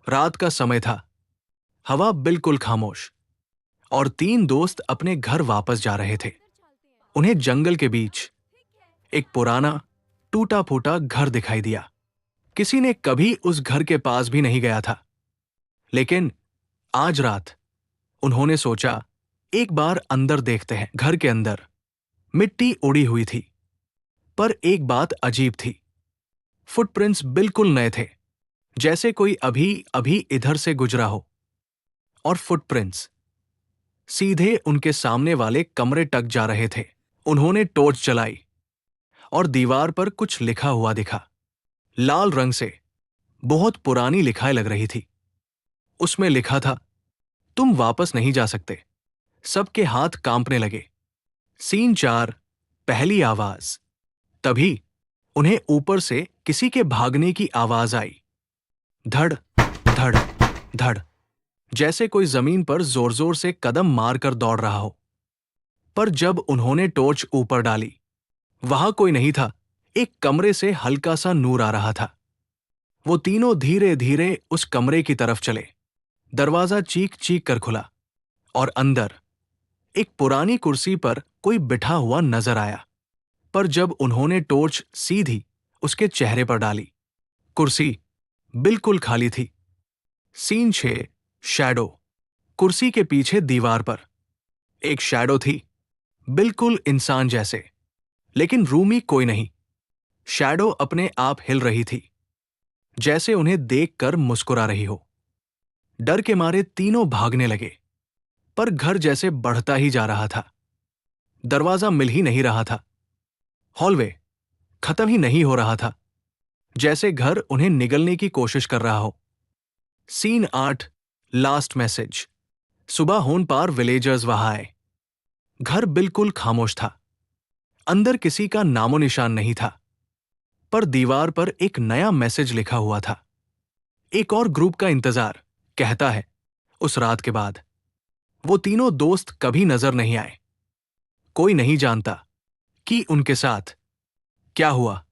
रात का समय था, हवा बिल्कुल खामोश, और तीन दोस्त अपने घर वापस जा रहे थे। उन्हें जंगल के बीच एक पुराना, टूटा फूटा घर दिखाई दिया। किसी ने कभी उस घर के पास भी नहीं गया था, लेकिन आज रात उन्होंने सोचा, एक बार अंदर देखते हैं। घर के अंदर मिट्टी उड़ी हुई थी, पर एक बात अजीब थी। फुटप्रिंट्स बिल्कुल नए थे, जैसे कोई अभी अभी इधर से गुजरा हो। और फुटप्रिंट्स सीधे उनके सामने वाले कमरे तक जा रहे थे। उन्होंने टॉर्च जलाई और दीवार पर कुछ लिखा हुआ दिखा। लाल रंग से बहुत पुरानी लिखाई लग रही थी। उसमें लिखा था, तुम वापस नहीं जा सकते। सबके हाथ कांपने लगे। सीन 4, पहली आवाज। तभी उन्हें ऊपर से किसी के भागने की आवाज आई। धड़ धड़ धड़, जैसे कोई जमीन पर जोर जोर से कदम मारकर दौड़ रहा हो। पर जब उन्होंने टॉर्च ऊपर डाली, वहां कोई नहीं था। एक कमरे से हल्का सा नूर आ रहा था। वो तीनों धीरे धीरे उस कमरे की तरफ चले। दरवाजा चीख चीख कर खुला और अंदर एक पुरानी कुर्सी पर कोई बिठा हुआ नजर आया। पर जब उन्होंने टॉर्च सीधी उसके चेहरे पर डाली, कुर्सी बिल्कुल खाली थी। Scene 6, shadow. कुर्सी के पीछे दीवार पर एक शैडो थी, बिल्कुल इंसान जैसे, लेकिन रूम में कोई नहीं। शैडो अपने आप हिल रही थी, जैसे उन्हें देखकर मुस्कुरा रही हो। डर के मारे तीनों भागने लगे, पर घर जैसे बढ़ता ही जा रहा था। दरवाजा मिल ही नहीं रहा था। हॉलवे खत्म ही नहीं हो रहा था, जैसे घर उन्हें निगलने की कोशिश कर रहा हो। Scene 8, last message. सुबह होने पार विलेजर्स वहां आए। घर बिल्कुल खामोश था। अंदर किसी का नामो निशान नहीं था, पर दीवार पर एक नया मैसेज लिखा हुआ था। एक और ग्रुप का इंतजार, कहता है। उस रात के बाद वो तीनों दोस्त कभी नजर नहीं आए। कोई नहीं जानता कि उनके साथ क्या हुआ।